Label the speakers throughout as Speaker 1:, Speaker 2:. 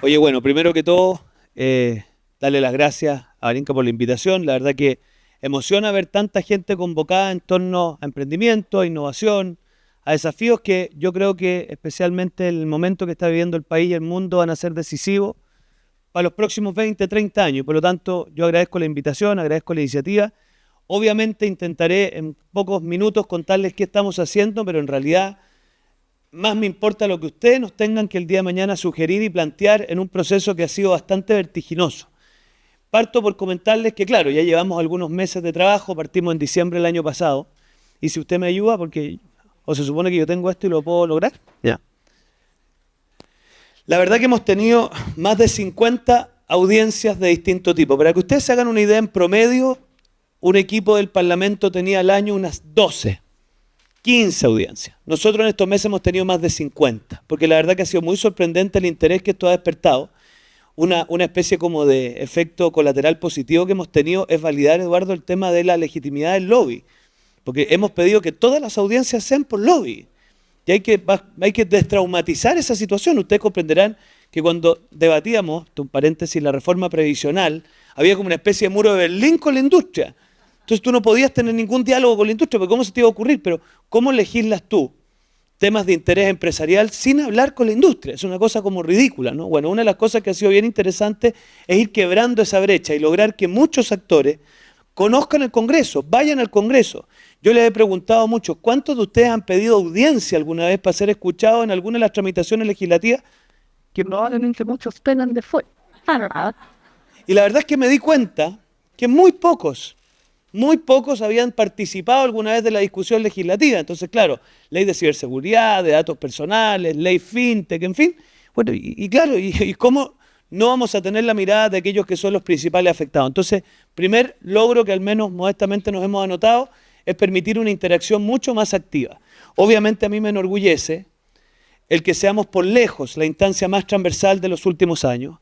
Speaker 1: Oye, bueno, primero que todo, darle las gracias a Barinca por la invitación. La verdad que emociona ver tanta gente convocada en torno a emprendimiento, a innovación, a desafíos que yo creo que especialmente el momento que está viviendo el país y el mundo van a ser decisivos para los próximos 20, 30 años. Por lo tanto, yo agradezco la invitación, agradezco la iniciativa. Obviamente intentaré en pocos minutos contarles qué estamos haciendo, pero en realidad más me importa lo que ustedes nos tengan que el día de mañana sugerir y plantear en un proceso que ha sido bastante vertiginoso. Parto por comentarles que, claro, ya llevamos algunos meses de trabajo, partimos en diciembre del año pasado, y si usted me ayuda, porque o se supone que yo tengo esto y lo puedo lograr. Ya. La verdad que hemos tenido más de 50 audiencias de distinto tipo. Para que ustedes se hagan una idea, en promedio, un equipo del Parlamento tenía al año unas 12. 15 audiencias. Nosotros en estos meses hemos tenido más de 50, porque la verdad que ha sido muy sorprendente el interés que esto ha despertado. Una especie como de efecto colateral positivo que hemos tenido es validar, Eduardo, el tema de la legitimidad del lobby, porque hemos pedido que todas las audiencias sean por lobby, y hay que destraumatizar esa situación. Ustedes comprenderán que cuando debatíamos, un paréntesis, la reforma previsional, había como una especie de muro de Berlín con la industria. Entonces tú no podías tener ningún diálogo con la industria, porque ¿cómo se te iba a ocurrir? Pero ¿cómo legislas tú temas de interés empresarial sin hablar con la industria? Es una cosa como ridícula, ¿no? Bueno, una de las cosas que ha sido bien interesante es ir quebrando esa brecha y lograr que muchos actores conozcan el Congreso, vayan al Congreso. Yo les he preguntado mucho, ¿cuántos de ustedes han pedido audiencia alguna vez para ser escuchados en alguna de las tramitaciones legislativas?
Speaker 2: Que probablemente muchos tengan de fuera.
Speaker 1: Y la verdad es que me di cuenta que muy pocos habían participado alguna vez de la discusión legislativa. Entonces, claro, ley de ciberseguridad, de datos personales, ley fintech, en fin. Bueno, claro, y cómo no vamos a tener la mirada de aquellos que son los principales afectados. Entonces, primer logro que al menos modestamente nos hemos anotado es permitir una interacción mucho más activa. Obviamente a mí me enorgullece el que seamos por lejos la instancia más transversal de los últimos años.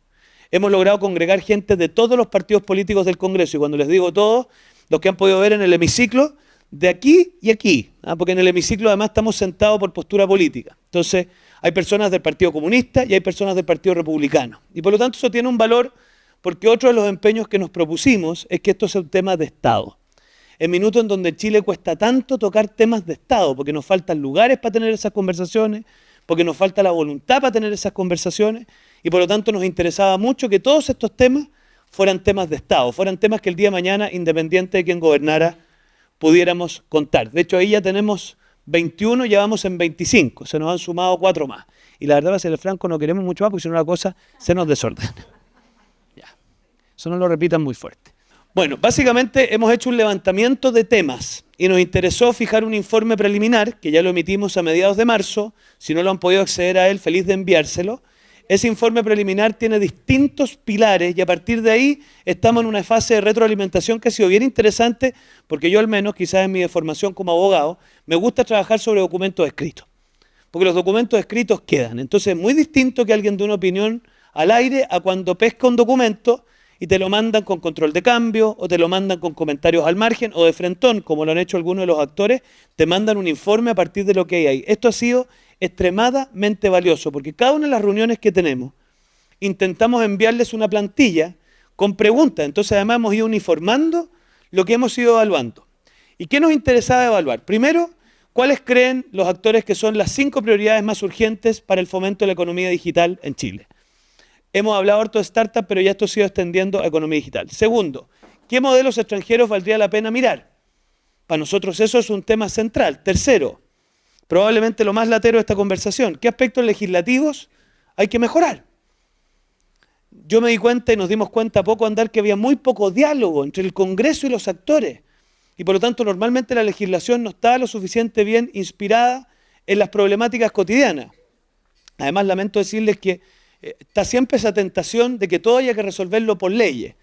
Speaker 1: Hemos logrado congregar gente de todos los partidos políticos del Congreso, y cuando les digo todos, los que han podido ver en el hemiciclo, de aquí y aquí, porque en el hemiciclo además estamos sentados por postura política. Entonces, hay personas del Partido Comunista y hay personas del Partido Republicano. Y por lo tanto eso tiene un valor, porque otro de los empeños que nos propusimos es que esto sea un tema de Estado. En minutos en donde en Chile cuesta tanto tocar temas de Estado, porque nos faltan lugares para tener esas conversaciones, porque nos falta la voluntad para tener esas conversaciones, y por lo tanto nos interesaba mucho que todos estos temas fueran temas de Estado, fueran temas que el día de mañana, independiente de quién gobernara, pudiéramos contar. De hecho, ahí ya tenemos 21, ya vamos en 25, se nos han sumado 4 más. Y la verdad, para ser franco, no queremos mucho más, porque si no la cosa se nos desordena. Ya. Eso no lo repitan muy fuerte. Bueno, básicamente hemos hecho un levantamiento de temas y nos interesó fijar un informe preliminar, que ya lo emitimos a mediados de marzo. Si no lo han podido acceder a él, feliz de enviárselo. Ese informe preliminar tiene distintos pilares y a partir de ahí estamos en una fase de retroalimentación que ha sido bien interesante, porque yo al menos, quizás en mi formación como abogado, me gusta trabajar sobre documentos escritos, porque los documentos escritos quedan. Entonces es muy distinto que alguien dé una opinión al aire a cuando pesca un documento y te lo mandan con control de cambio, o te lo mandan con comentarios al margen, o de frentón, como lo han hecho algunos de los actores, te mandan un informe a partir de lo que hay ahí. Esto ha sido extremadamente valioso, porque cada una de las reuniones que tenemos intentamos enviarles una plantilla con preguntas. Entonces además hemos ido uniformando lo que hemos ido evaluando. ¿Y qué nos interesaba evaluar? Primero, ¿cuáles creen los actores que son las 5 prioridades más urgentes para el fomento de la economía digital en Chile? Hemos hablado harto de startup, pero ya esto se ha ido extendiendo a economía digital. Segundo, ¿qué modelos extranjeros valdría la pena mirar? Para nosotros eso es un tema central. Tercero, probablemente lo más latero de esta conversación, ¿qué aspectos legislativos hay que mejorar? Yo me di cuenta y nos dimos cuenta a poco andar que había muy poco diálogo entre el Congreso y los actores, y por lo tanto normalmente la legislación no estaba lo suficiente bien inspirada en las problemáticas cotidianas. Además, lamento decirles que está siempre esa tentación de que todo haya que resolverlo por leyes.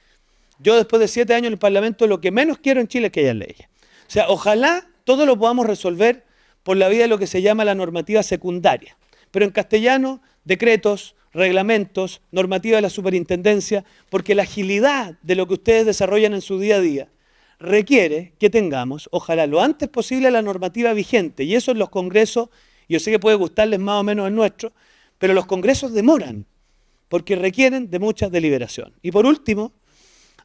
Speaker 1: Yo después de 7 años en el Parlamento lo que menos quiero en Chile es que haya leyes. O sea, ojalá todo lo podamos resolver por la vía de lo que se llama la normativa secundaria. Pero en castellano, decretos, reglamentos, normativa de la superintendencia, porque la agilidad de lo que ustedes desarrollan en su día a día requiere que tengamos, ojalá lo antes posible, la normativa vigente. Y eso en los congresos, yo sé que puede gustarles más o menos el nuestro, pero los congresos demoran. porque requieren de mucha deliberación. Y por último,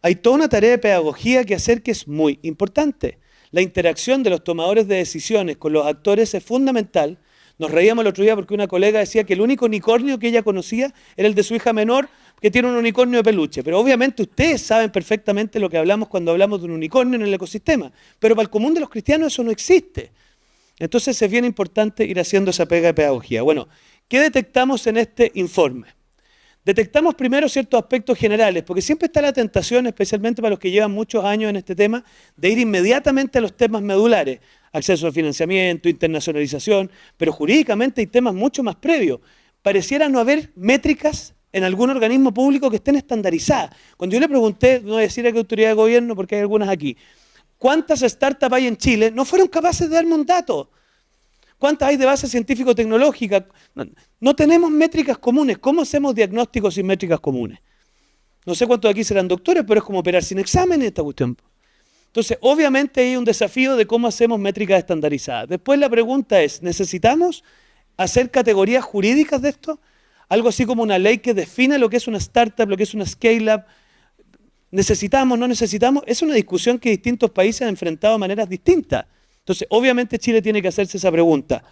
Speaker 1: hay toda una tarea de pedagogía que hacer que es muy importante. La interacción de los tomadores de decisiones con los actores es fundamental. Nos reíamos el otro día porque una colega decía que el único unicornio que ella conocía era el de su hija menor, que tiene un unicornio de peluche. Pero obviamente ustedes saben perfectamente lo que hablamos cuando hablamos de un unicornio en el ecosistema. Pero para el común de los cristianos eso no existe. Entonces es bien importante ir haciendo esa pega de pedagogía. Bueno, ¿qué detectamos en este informe? Detectamos primero ciertos aspectos generales, porque siempre está la tentación, especialmente para los que llevan muchos años en este tema, de ir inmediatamente a los temas medulares, acceso al financiamiento, internacionalización, pero jurídicamente hay temas mucho más previos. Pareciera no haber métricas en algún organismo público que estén estandarizadas. Cuando yo le pregunté, no voy a decir a qué autoridad de gobierno, porque hay algunas aquí, ¿cuántas startups hay en Chile? No fueron capaces de darme un dato. ¿Cuántas hay de base científico-tecnológica? No tenemos métricas comunes. ¿Cómo hacemos diagnósticos sin métricas comunes? No sé cuántos de aquí serán doctores, pero es como operar sin exámenes esta cuestión. Entonces, obviamente hay un desafío de cómo hacemos métricas estandarizadas. Después la pregunta es, ¿necesitamos hacer categorías jurídicas de esto? Algo así como una ley que defina lo que es una startup, lo que es una scale-up. ¿Necesitamos, no necesitamos? Es una discusión que distintos países han enfrentado de maneras distintas. Entonces, obviamente Chile tiene que hacerse esa pregunta.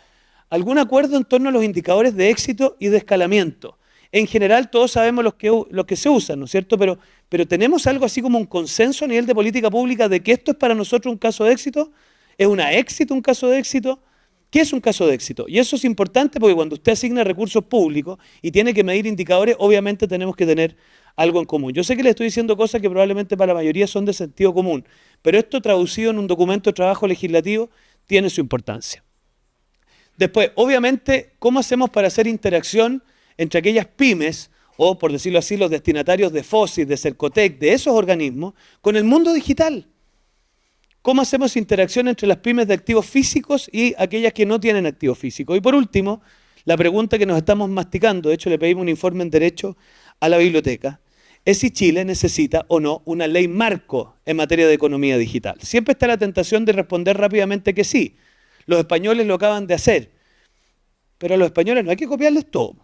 Speaker 1: ¿Algún acuerdo en torno a los indicadores de éxito y de escalamiento? En general todos sabemos los que se usan, ¿no es cierto? Pero ¿tenemos algo así como un consenso a nivel de política pública de que esto es para nosotros un caso de éxito? ¿Es un éxito un caso de éxito? ¿Qué es un caso de éxito? Y eso es importante porque cuando usted asigna recursos públicos y tiene que medir indicadores, obviamente tenemos que tener algo en común. Yo sé que le estoy diciendo cosas que probablemente para la mayoría son de sentido común, pero esto traducido en un documento de trabajo legislativo tiene su importancia. Después, obviamente, ¿cómo hacemos para hacer interacción entre aquellas pymes, o por decirlo así, los destinatarios de FOSIS, de Cercotec, de esos organismos, con el mundo digital? ¿Cómo hacemos interacción entre las pymes de activos físicos y aquellas que no tienen activos físicos? Y por último, la pregunta que nos estamos masticando, de hecho le pedimos un informe en derecho a la biblioteca, es si Chile necesita o no una ley marco en materia de economía digital. Siempre está la tentación de responder rápidamente que sí. Los españoles lo acaban de hacer, pero a los españoles no hay que copiarles todo.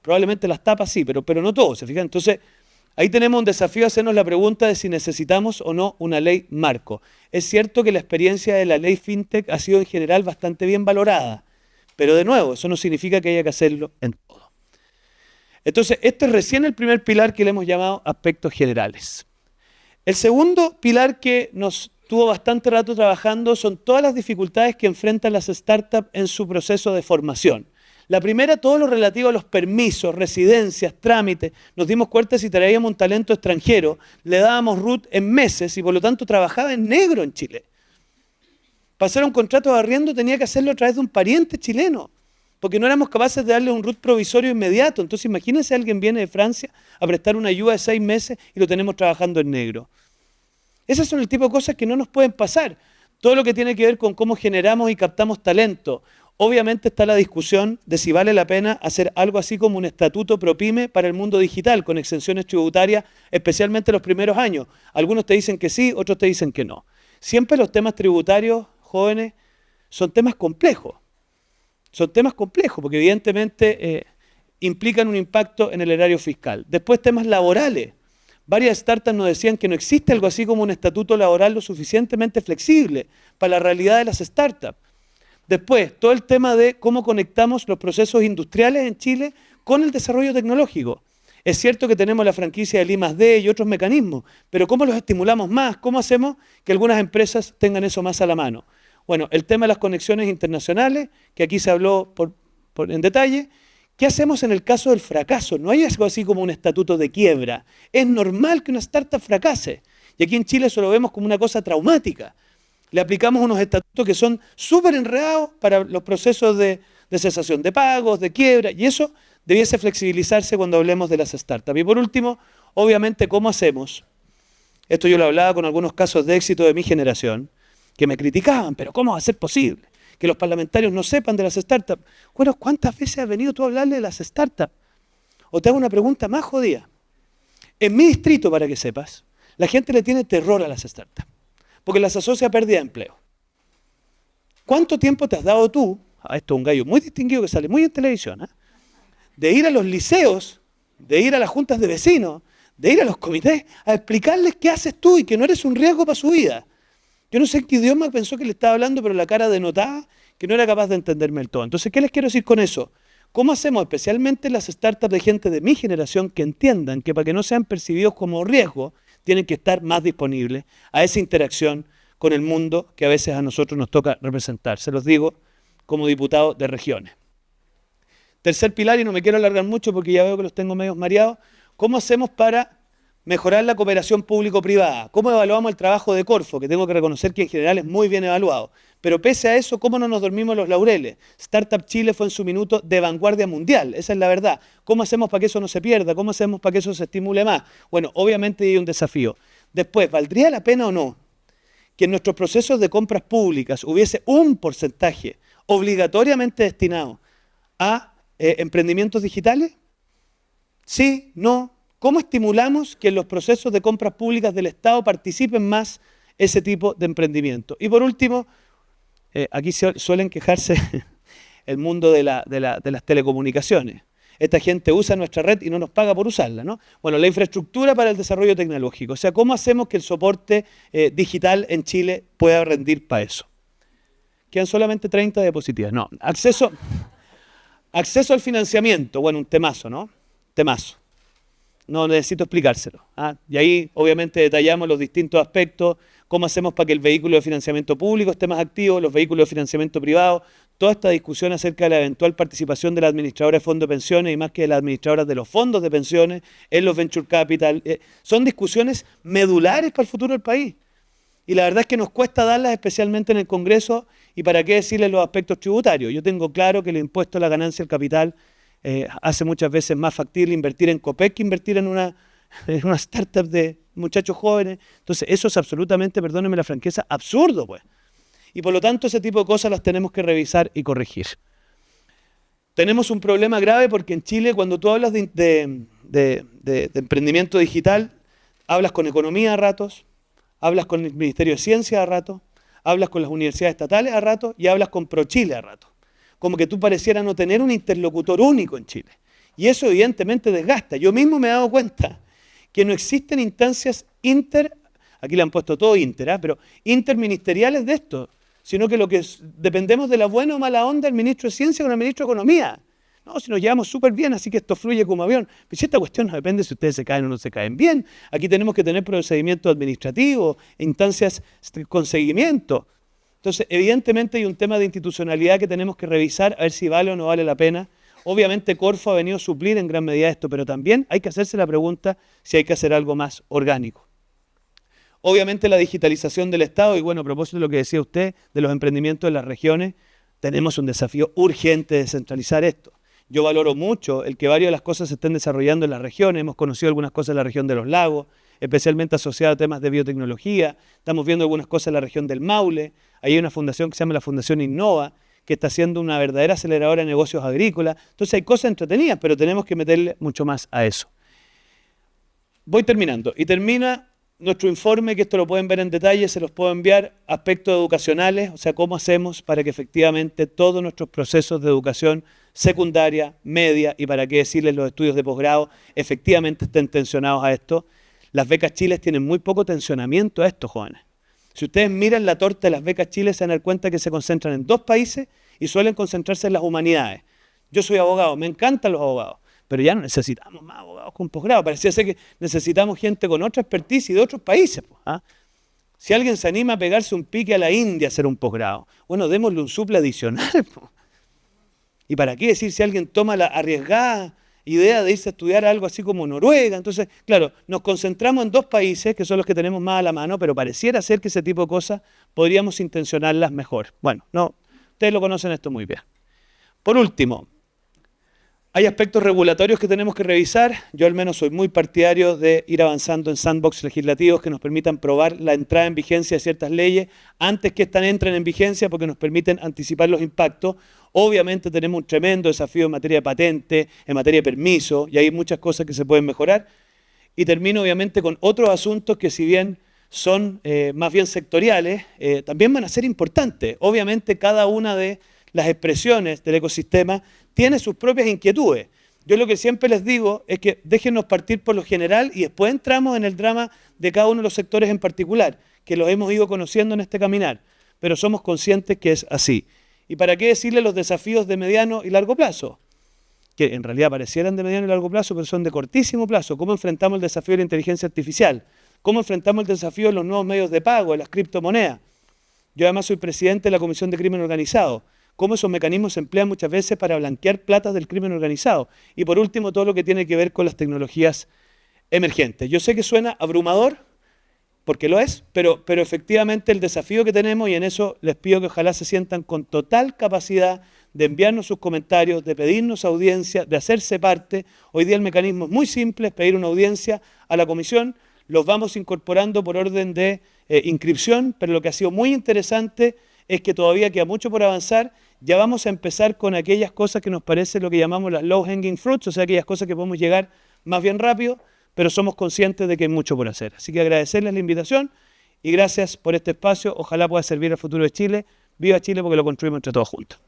Speaker 1: Probablemente las tapas sí, pero no todo, ¿se fijan? Entonces, ahí tenemos un desafío a hacernos la pregunta de si necesitamos o no una ley marco. Es cierto que la experiencia de la ley FinTech ha sido en general bastante bien valorada, pero de nuevo, eso no significa que haya que hacerlo en todo. Entonces, este es recién el primer pilar que le hemos llamado aspectos generales. El segundo pilar que nos tuvo bastante rato trabajando son todas las dificultades que enfrentan las startups en su proceso de formación. La primera, todo lo relativo a los permisos, residencias, trámites. Nos dimos cuenta si traíamos un talento extranjero, le dábamos RUT en meses y por lo tanto trabajaba en negro en Chile. Pasar un contrato de arriendo tenía que hacerlo a través de un pariente chileno, porque no éramos capaces de darle un RUT provisorio inmediato. Entonces imagínense alguien viene de Francia a prestar una ayuda de 6 meses y lo tenemos trabajando en negro. Esas son el tipo de cosas que no nos pueden pasar. Todo lo que tiene que ver con cómo generamos y captamos talento. Obviamente está la discusión de si vale la pena hacer algo así como un estatuto ProPyme para el mundo digital, con exenciones tributarias, especialmente los primeros años. Algunos te dicen que sí, otros te dicen que no. Siempre los temas tributarios, jóvenes, son temas complejos. Son temas complejos porque evidentemente implican un impacto en el erario fiscal. Después temas laborales. Varias startups nos decían que no existe algo así como un estatuto laboral lo suficientemente flexible para la realidad de las startups. Después, todo el tema de cómo conectamos los procesos industriales en Chile con el desarrollo tecnológico. Es cierto que tenemos la franquicia del I+D y otros mecanismos, pero ¿cómo los estimulamos más? ¿Cómo hacemos que algunas empresas tengan eso más a la mano? Bueno, el tema de las conexiones internacionales, que aquí se habló en detalle. ¿Qué hacemos en el caso del fracaso? No hay algo así como un estatuto de quiebra. Es normal que una startup fracase. Y aquí en Chile eso lo vemos como una cosa traumática. Le aplicamos unos estatutos que son súper enredados para los procesos de cesación de pagos, de quiebra, y eso debiese flexibilizarse cuando hablemos de las startups. Y por último, obviamente, ¿cómo hacemos? Esto yo lo hablaba con algunos casos de éxito de mi generación, que me criticaban, pero ¿cómo va a ser posible que los parlamentarios no sepan de las startups? Bueno, ¿cuántas veces has venido tú a hablarle de las startups? O te hago una pregunta más jodida. En mi distrito, para que sepas, la gente le tiene terror a las startups, porque las asocia a pérdida de empleo. ¿Cuánto tiempo te has dado tú, esto es un gallo muy distinguido que sale muy en televisión, de ir a los liceos de ir a las juntas de vecinos, de ir a los comités, a explicarles qué haces tú y que no eres un riesgo para su vida. Yo no sé en qué idioma pensó que le estaba hablando, pero la cara denotaba que no era capaz de entenderme del todo. Entonces, ¿qué les quiero decir con eso? ¿Cómo hacemos, especialmente las startups de gente de mi generación, que entiendan que para que no sean percibidos como riesgo, tienen que estar más disponibles a esa interacción con el mundo que a veces a nosotros nos toca representar? Se los digo como diputado de regiones. Tercer pilar, y no me quiero alargar mucho porque ya veo que los tengo medios mareados, ¿cómo hacemos para mejorar la cooperación público-privada? ¿Cómo evaluamos el trabajo de Corfo? Que tengo que reconocer que en general es muy bien evaluado. Pero pese a eso, ¿cómo no nos dormimos los laureles? Startup Chile fue en su minuto de vanguardia mundial, esa es la verdad. ¿Cómo hacemos para que eso no se pierda? ¿Cómo hacemos para que eso se estimule más? Bueno, obviamente hay un desafío. Después, ¿valdría la pena o no que en nuestros procesos de compras públicas hubiese un porcentaje obligatoriamente destinado a emprendimientos digitales? Sí, no. ¿Cómo estimulamos que en los procesos de compras públicas del Estado participen más ese tipo de emprendimiento? Y por último, aquí suelen quejarse el mundo de las telecomunicaciones. Esta gente usa nuestra red y no nos paga por usarla, ¿no? Bueno, la infraestructura para el desarrollo tecnológico. O sea, ¿cómo hacemos que el soporte digital en Chile pueda rendir para eso? Quedan solamente 30 diapositivas. No, acceso al financiamiento. Bueno, un temazo, ¿no? Temazo. No necesito explicárselo. Y ahí obviamente detallamos los distintos aspectos, cómo hacemos para que el vehículo de financiamiento público esté más activo, los vehículos de financiamiento privado, toda esta discusión acerca de la eventual participación de la administradora de fondos de pensiones y más que de las administradoras de los fondos de pensiones en los venture capital. Son discusiones medulares para el futuro del país. Y la verdad es que nos cuesta darlas, especialmente en el Congreso, y para qué decirles los aspectos tributarios. Yo tengo claro que el impuesto a la ganancia del capital hace muchas veces más factible invertir en Copec que invertir en una startup de muchachos jóvenes. Entonces, eso es absolutamente, perdónenme la franqueza, absurdo, pues. Y por lo tanto, ese tipo de cosas las tenemos que revisar y corregir. Tenemos un problema grave porque en Chile, cuando tú hablas de emprendimiento digital, hablas con economía a ratos, hablas con el Ministerio de Ciencia a ratos, hablas con las universidades estatales a ratos y hablas con ProChile a ratos. Como que tú parecieras no tener un interlocutor único en Chile. Y eso evidentemente desgasta. Yo mismo me he dado cuenta que no existen instancias aquí le han puesto todo pero interministeriales de esto, sino que dependemos de la buena o mala onda del ministro de Ciencia con el ministro de Economía. No, si nos llevamos súper bien, así que esto fluye como avión. Pero si esta cuestión no depende si ustedes se caen o no se caen bien. Aquí tenemos que tener procedimientos administrativos, instancias con seguimiento. Entonces, evidentemente hay un tema de institucionalidad que tenemos que revisar, a ver si vale o no vale la pena. Obviamente Corfo ha venido a suplir en gran medida esto, pero también hay que hacerse la pregunta si hay que hacer algo más orgánico. Obviamente la digitalización del Estado, y bueno, a propósito de lo que decía usted, de los emprendimientos en las regiones, tenemos un desafío urgente de descentralizar esto. Yo valoro mucho el que varias de las cosas se estén desarrollando en las regiones, hemos conocido algunas cosas en la región de los lagos, especialmente asociadas a temas de biotecnología, estamos viendo algunas cosas en la región del Maule, hay una fundación que se llama la Fundación Innova, que está haciendo una verdadera aceleradora de negocios agrícolas. Entonces hay cosas entretenidas, pero tenemos que meterle mucho más a eso. Voy terminando. Y termina nuestro informe, que esto lo pueden ver en detalle, se los puedo enviar, aspectos educacionales, o sea, cómo hacemos para que efectivamente todos nuestros procesos de educación secundaria, media y para qué decirles los estudios de posgrado, efectivamente estén tensionados a esto. Las becas Chile tienen muy poco tensionamiento a esto, jóvenes. Si ustedes miran la torta de las becas Chile, se van a dar cuenta que se concentran en 2 países y suelen concentrarse en las humanidades. Yo soy abogado, me encantan los abogados, pero ya no necesitamos más abogados con posgrado. Parecía ser que necesitamos gente con otra expertise y de otros países. Si alguien se anima a pegarse un pique a la India a hacer un posgrado, bueno, démosle un suple adicional. ¿Y para qué decir si alguien toma la arriesgada idea de irse a estudiar algo así como Noruega? Entonces, claro, nos concentramos en 2 países, que son los que tenemos más a la mano, pero pareciera ser que ese tipo de cosas podríamos intencionarlas mejor. Bueno, no, ustedes lo conocen esto muy bien. Por último, hay aspectos regulatorios que tenemos que revisar. Yo al menos soy muy partidario de ir avanzando en sandbox legislativos que nos permitan probar la entrada en vigencia de ciertas leyes antes que éstas entren en vigencia, porque nos permiten anticipar los impactos. Obviamente tenemos un tremendo desafío en materia de patente, en materia de permiso, y hay muchas cosas que se pueden mejorar. Y termino obviamente con otros asuntos que, si bien son más bien sectoriales, también van a ser importantes. Obviamente cada una de las expresiones del ecosistema tiene sus propias inquietudes. Yo lo que siempre les digo es que déjenos partir por lo general y después entramos en el drama de cada uno de los sectores en particular, que los hemos ido conociendo en este caminar, pero somos conscientes que es así. ¿Y para qué decirle los desafíos de mediano y largo plazo? Que en realidad parecieran de mediano y largo plazo, pero son de cortísimo plazo. ¿Cómo enfrentamos el desafío de la inteligencia artificial? ¿Cómo enfrentamos el desafío de los nuevos medios de pago, de las criptomonedas? Yo además soy presidente de la Comisión de Crimen Organizado. ¿Cómo esos mecanismos se emplean muchas veces para blanquear platas del crimen organizado? Y por último, todo lo que tiene que ver con las tecnologías emergentes. Yo sé que suena abrumador, porque lo es, pero efectivamente el desafío que tenemos, y en eso les pido que ojalá se sientan con total capacidad de enviarnos sus comentarios, de pedirnos audiencia, de hacerse parte. Hoy día el mecanismo es muy simple, es pedir una audiencia a la comisión, los vamos incorporando por orden de inscripción, pero lo que ha sido muy interesante es que todavía queda mucho por avanzar. Ya vamos a empezar con aquellas cosas que nos parece lo que llamamos las low hanging fruits, o sea, aquellas cosas que podemos llegar más bien rápido, pero somos conscientes de que hay mucho por hacer. Así que agradecerles la invitación y gracias por este espacio. Ojalá pueda servir al futuro de Chile. Viva Chile porque lo construimos entre todos juntos.